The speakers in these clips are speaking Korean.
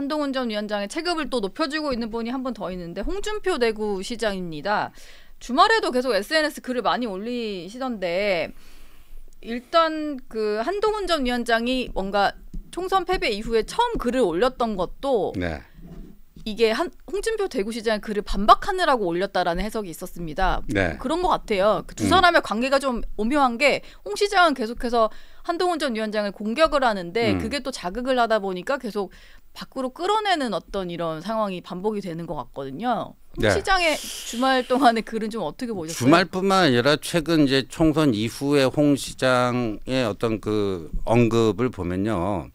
한동훈 전 위원장의 체급을 또 높여주고 있는 분이 한 분 더 있는데 홍준표 대구시장입니다. 주말에도 계속 SNS 글을 많이 올리시던데 일단 그 한동훈 전 위원장이 뭔가 총선 패배 이후에 처음 글을 올렸던 것도 네. 이게 홍준표 대구시장의 글을 반박하느라고 올렸다라는 해석이 있었습니다. 네. 그런 것 같아요. 그 두 사람의 관계가 좀 오묘한 게 홍 시장은 계속해서 한동훈 전 위원장을 공격을 하는데 그게 또 자극을 하다 보니까 계속 밖으로 끌어내는 어떤 이런 상황이 반복이 되는 것 같거든요. 홍 네. 시장의 주말 동안의 글은 좀 어떻게 보셨어요? 주말뿐만 아니라 최근 이제 총선 이후에 홍 시장의 어떤 그 언급을 보면요.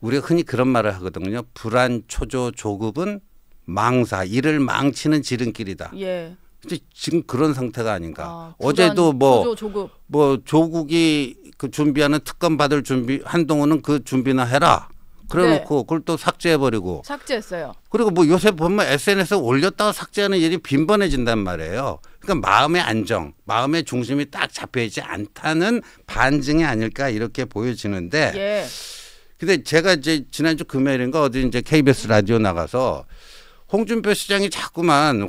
우리가 흔히 그런 말을 하거든요. 불안, 초조, 조급은 망사, 일을 망치는 지름길이다. 예. 근데 지금 그런 상태가 아닌가. 불안, 어제도 초조, 조급. 뭐 조국이 그 준비하는 특검 받을 준비, 한동훈은 그 준비나 해라. 그래놓고 네. 그걸 또 삭제해버리고. 삭제했어요. 그리고 뭐 요새 보면 SNS에 올렸다가 삭제하는 일이 빈번해진단 말이에요. 그러니까 마음의 안정, 마음의 중심이 딱 잡혀있지 않다는 반증이 아닐까 이렇게 보여지는데. 예. 근데 제가 이제 지난주 금요일인가 어디 이제 KBS 라디오 나가서 홍준표 시장이 자꾸만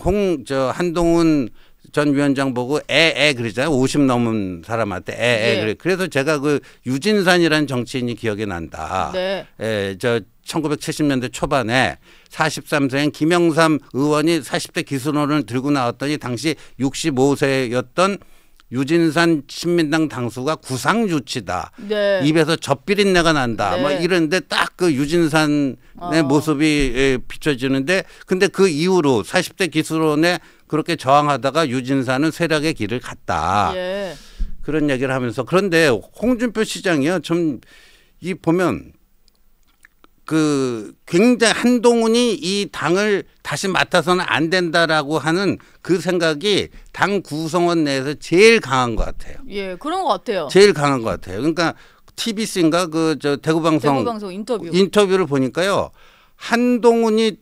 한동훈 전 위원장 보고 그러잖아요. 50 넘은 사람한테 예. 그래. 그래서 제가 그 유진산이라는 정치인이 기억이 난다. 네. 저 1970년대 초반에 43세인 김영삼 의원이 40대 기순원을 들고 나왔더니 당시 65세였던 유진산 신민당 당수가 구상유치다. 네. 입에서 젖비린내가 난다. 네. 뭐 이런데 딱 그 유진산의 모습이 비춰지는데 근데 그 이후로 40대 기술원에 그렇게 저항하다가 유진산은 쇠락의 길을 갔다. 예. 그런 얘기를 하면서 그런데 홍준표 시장이요. 좀 이 보면 그 굉장히 한동훈이 이 당을 다시 맡아서는 안 된다라고 하는 그 생각이 당 구성원 내에서 제일 강한 것 같아요. 예, 그런 것 같아요. 제일 강한 것 같아요. 그러니까 TBC인가 그 저 대구방송 인터뷰를 보니까요. 한동훈이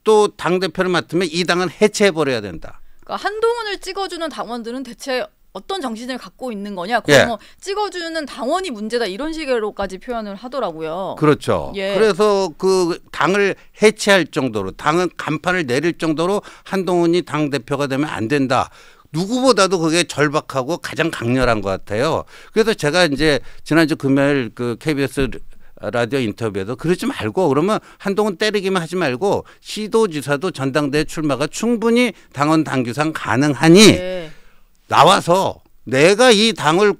또 당대표를 맡으면 이 당은 해체해버려야 된다. 그러니까 한동훈을 찍어주는 당원들은 대체 어떤 정신을 갖고 있는 거냐. 거의 뭐 찍어주는 당원이 문제다 이런 식으로까지 표현을 하더라고요. 그렇죠. 예. 그래서 그 당을 해체할 정도로 당은 간판을 내릴 정도로 한동훈이 당대표가 되면 안 된다. 누구보다도 그게 절박하고 가장 강렬한 것 같아요. 그래서 제가 이제 지난주 금요일 그 KBS 라디오 인터뷰에도 그러지 말고 그러면 한동훈 때리기만 하지 말고 시도지사도 전당대회 출마가 충분히 당원 당규상 가능하니 네. 나와서 내가 이 당을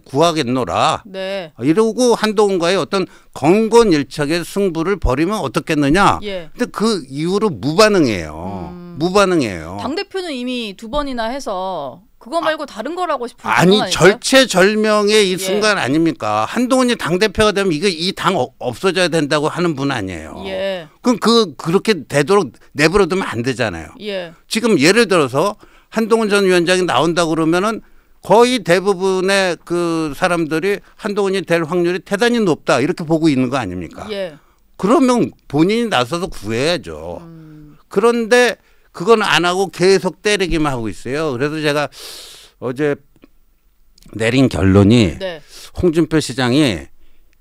구하겠노라. 네. 이러고 한동훈과의 어떤 건건일척의 승부를 벌이면 어떻겠느냐. 예. 근데 그 이후로 무반응이에요. 무반응이에요. 당대표는 이미 2번이나 해서 그거 말고 다른 걸 하고 싶은 아니 절체절명의 이 예. 순간 아닙니까? 한동훈이 당대표가 되면 이 당 없어져야 된다고 하는 분 아니에요. 예. 그럼 그렇게 되도록 내버려두면 안 되잖아요. 예. 지금 예를 들어서 한동훈 전 위원장이 나온다고 그러면은 거의 대부분의 그 사람들이 한동훈이 될 확률이 대단히 높다 이렇게 보고 있는 거 아닙니까? 예. 그러면 본인이 나서서 구해야죠. 그런데 그건 안 하고 계속 때리기만 하고 있어요. 그래서 제가 어제 내린 결론이 네. 홍준표 시장이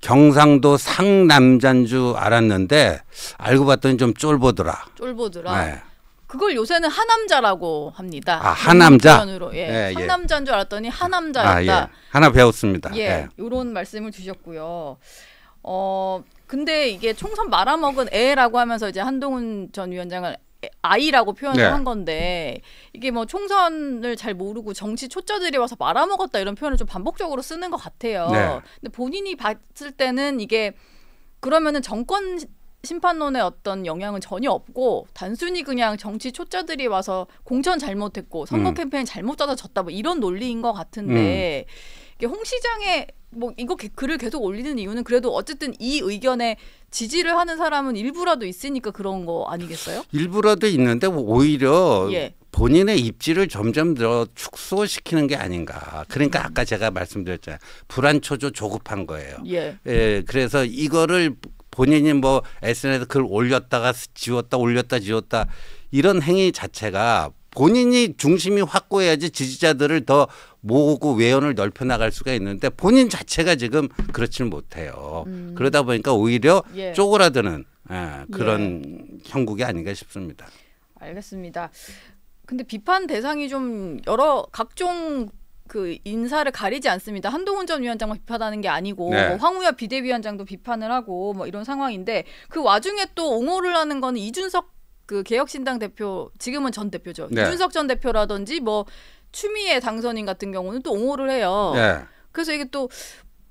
경상도 상남자인 줄 알았는데 알고 봤더니 좀 쫄보더라. 쫄보더라. 네. 그걸 요새는 하남자라고 합니다. 아, 하남자? 표현으로. 예. 예, 예. 상남자인 줄 알았더니 하남자였다. 아, 예. 하나 배웠습니다. 예. 이런 말씀을 주셨고요. 근데 이게 총선 말아먹은 애라고 하면서 이제 한동훈 전 위원장을 아이라고 표현을 네. 한 건데 이게 뭐 총선을 잘 모르고 정치 초짜들이 와서 말아먹었다 이런 표현을 좀 반복적으로 쓰는 것 같아요. 네. 근데 본인이 봤을 때는 이게 그러면은 정권 심판론에 어떤 영향은 전혀 없고 단순히 그냥 정치 초짜들이 와서 공천 잘못했고 선거 캠페인 잘못 짜서 졌다 뭐 이런 논리인 것 같은데 이게 홍 시장의 뭐 이거 글을 계속 올리는 이유는 그래도 어쨌든 이 의견에 지지를 하는 사람은 일부라도 있으니까 그런 거 아니겠어요? 일부라도 있는데 오히려 예. 본인의 입지를 점점 더 축소시키는 게 아닌가. 그러니까 아까 제가 말씀드렸잖아요. 불안초조 조급한 거예요. 예. 예, 그래서 이거를 본인이 뭐 SNS에 글 올렸다가 지웠다 올렸다 지웠다 이런 행위 자체가 본인이 중심이 확고해야지 지지자들을 더 모으고 외연을 넓혀 나갈 수가 있는데 본인 자체가 지금 그렇지는 못해요. 그러다 보니까 오히려 예. 쪼그라드는 그런 형국이 아닌가 싶습니다. 알겠습니다. 근데 비판 대상이 좀 여러 각종 그 인사를 가리지 않습니다. 한동훈 전 위원장만 비판하는 게 아니고 네. 뭐 황우여 비대위원장도 비판을 하고 뭐 이런 상황인데 그 와중에 또 옹호를 하는 거는 이준석 그 개혁신당 대표 지금은 전 대표죠. 네. 이준석 전 대표라든지 뭐 추미애 당선인 같은 경우는 또 옹호를 해요. 네. 그래서 이게 또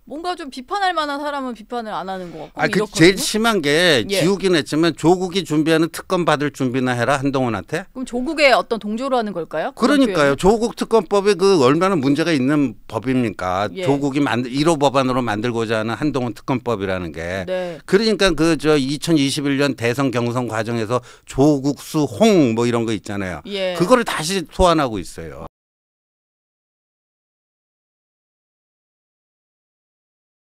뭔가 좀 비판할 만한 사람은 비판을 안 하는 것 같고 그 이렇거든요. 제일 심한 게 예. 지우긴 했지만 조국이 준비하는 특검 받을 준비나 해라 한동훈한테. 그럼 조국의 어떤 동조로 하는 걸까요? 그러니까요. 조국 특검법이 그 얼마나 문제가 있는 법입니까? 예. 조국이 1호 법안으로 만들고자 하는 한동훈 특검법이라는 게. 네. 그러니까 그 2021년 대선 경선 과정에서 조국 수 홍 뭐 이런 거 있잖아요. 예. 그거를 다시 소환하고 있어요.